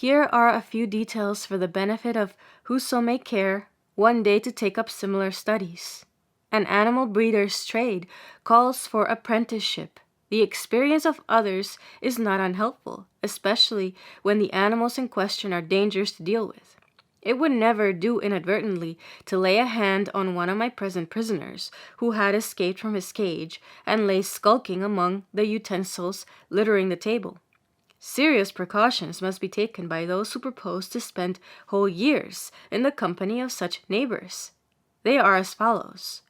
Here are a few details for the benefit of whoso may care one day to take up similar studies. An animal breeder's trade calls for apprenticeship. The experience of others is not unhelpful, especially when the animals in question are dangerous to deal with. It would never do inadvertently to lay a hand on one of my present prisoners who had escaped from his cage and lay skulking among the utensils littering the table. Serious precautions must be taken by those who propose to spend whole years in the company of such neighbors. They are as follows.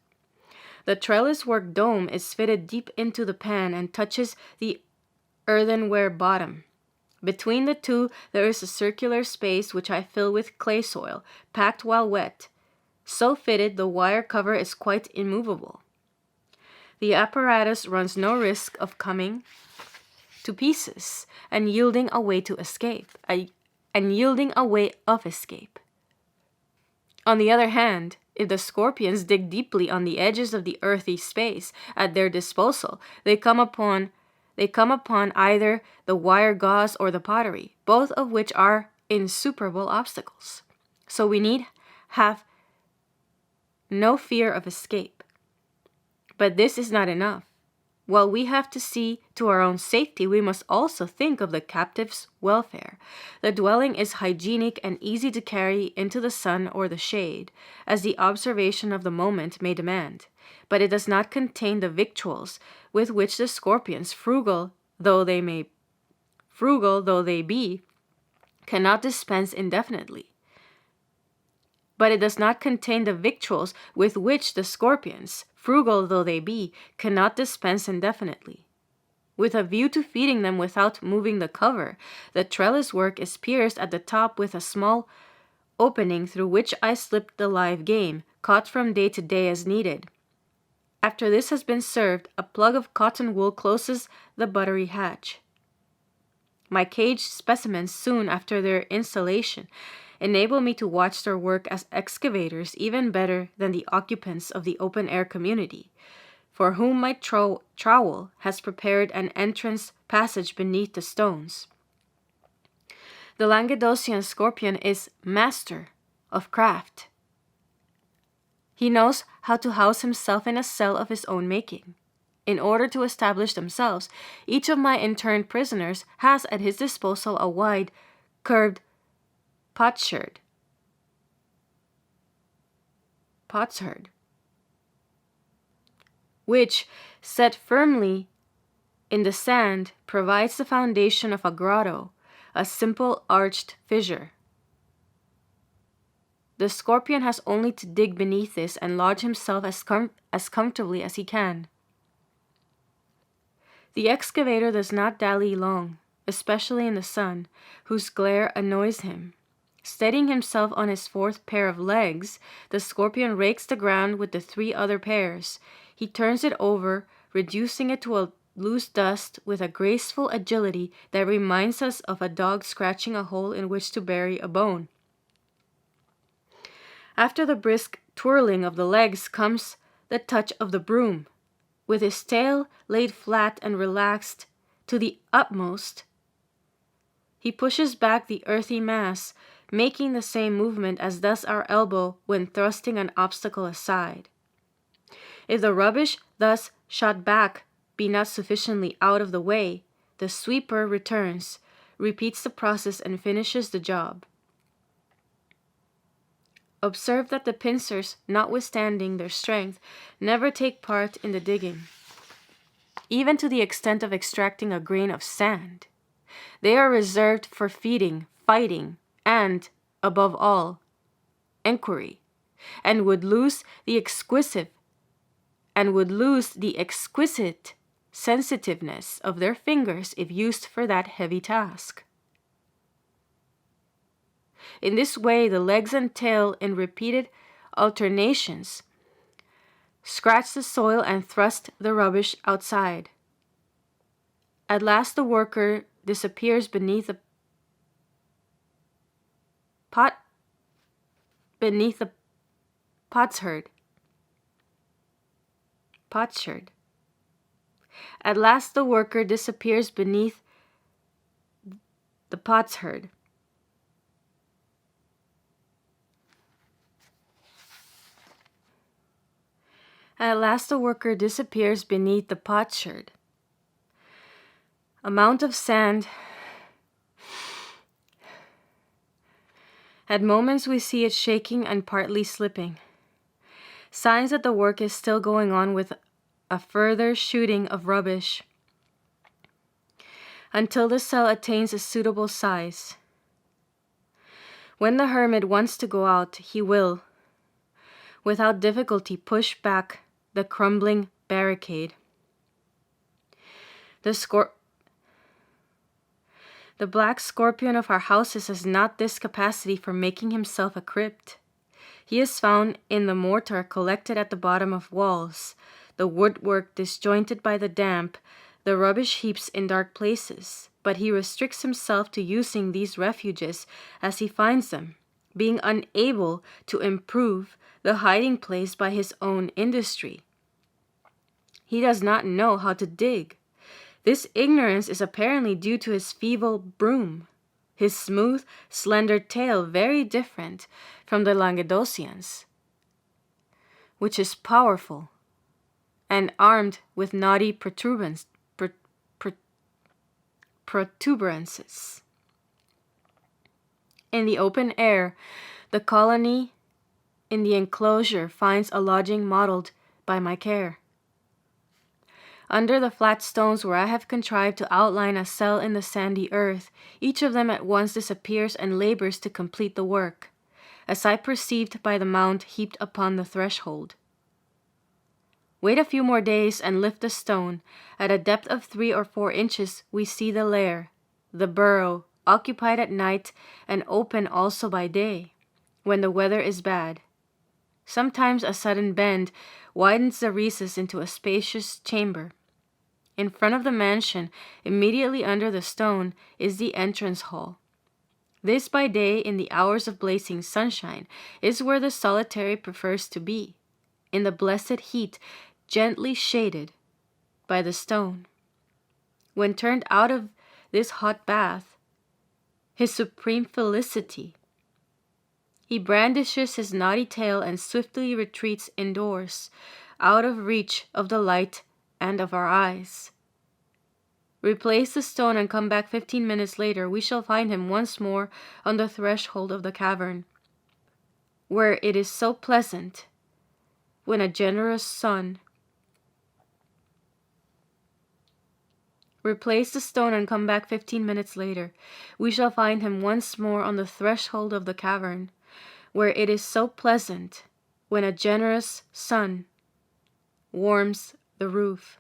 The trellis-work dome is fitted deep into the pan and touches the earthenware bottom. Between the two there is a circular space which I fill with clay soil, packed while wet. So fitted, the wire cover is quite immovable. The apparatus runs no risk of coming to pieces and yielding a way of escape. On the other hand, if the scorpions dig deeply on the edges of the earthy space at their disposal, they come upon either the wire gauze or the pottery, both of which are insuperable obstacles. So we need have no fear of escape. But this is not enough. While we have to see to our own safety, we must also think of the captive's welfare. The dwelling is hygienic and easy to carry into the sun or the shade, as the observation of the moment may demand. But it does not contain the victuals with which the scorpions, frugal though they be, cannot dispense indefinitely. But it does not contain the victuals with which the scorpions, frugal though they be, cannot dispense indefinitely. With a view to feeding them without moving the cover, the trellis work is pierced at the top with a small opening through which I slip the live game, caught from day to day as needed. After this has been served, a plug of cotton wool closes the buttery hatch. My caged specimens, soon after their installation, enable me to watch their work as excavators even better than the occupants of the open-air community, for whom my trowel has prepared an entrance passage beneath the stones. The Languedocian scorpion is master of craft. He knows how to house himself in a cell of his own making. In order to establish themselves, each of my interned prisoners has at his disposal a wide, curved potsherd, which, set firmly in the sand, provides the foundation of a grotto, a simple arched fissure. The scorpion has only to dig beneath this and lodge himself as comfortably as he can. The excavator does not dally long, especially in the sun, whose glare annoys him. Steadying himself on his fourth pair of legs, the scorpion rakes the ground with the three other pairs. He turns it over, reducing it to a loose dust with a graceful agility that reminds us of a dog scratching a hole in which to bury a bone. After the brisk twirling of the legs comes the touch of the broom. With his tail laid flat and relaxed to the utmost, he pushes back the earthy mass, making the same movement as does our elbow when thrusting an obstacle aside. If the rubbish thus shot back be not sufficiently out of the way, the sweeper returns, repeats the process, and finishes the job. Observe that the pincers, notwithstanding their strength, never take part in the digging, even to the extent of extracting a grain of sand. They are reserved for feeding, fighting, and, above all, enquiry, and would lose the exquisite sensitiveness of their fingers if used for that heavy task. In this way, the legs and tail, in repeated alternations, scratch the soil and thrust the rubbish outside. At last the worker disappears beneath the potsherd. At last the worker disappears beneath the potsherd. At last the worker disappears beneath the potsherd. A mound of sand. At moments we see it shaking and partly slipping. Signs that the work is still going on with a further shooting of rubbish until the cell attains a suitable size. When the hermit wants to go out, he will, without difficulty, push back the crumbling barricade. The black scorpion of our houses has not this capacity for making himself a crypt. He is found in the mortar collected at the bottom of walls, the woodwork disjointed by the damp, the rubbish heaps in dark places, but he restricts himself to using these refuges as he finds them, being unable to improve the hiding place by his own industry. He does not know how to dig. This ignorance is apparently due to his feeble broom, his smooth, slender tail very different from the Languedocians, which is powerful and armed with knotty protuberances. In the open air, the colony in the enclosure finds a lodging modeled by my care. Under the flat stones where I have contrived to outline a cell in the sandy earth, each of them at once disappears and labors to complete the work, as I perceived by the mound heaped upon the threshold. Wait a few more days and lift the stone. At a depth of 3 or 4 inches we see the lair, the burrow, occupied at night and open also by day, when the weather is bad. Sometimes a sudden bend widens the recess into a spacious chamber. In front of the mansion, immediately under the stone, is the entrance hall. This by day, in the hours of blazing sunshine, is where the solitary prefers to be, in the blessed heat, gently shaded by the stone. When turned out of this hot bath, his supreme felicity, he brandishes his knotty tail and swiftly retreats indoors, out of reach of the light and of our eyes. Replace the stone and come back 15 minutes later, we shall find him once more on the threshold of the cavern, where it is so pleasant when a generous sun. Replace the stone and come back 15 minutes later, we shall find him once more on the threshold of the cavern, where it is so pleasant when a generous sun warms the roof.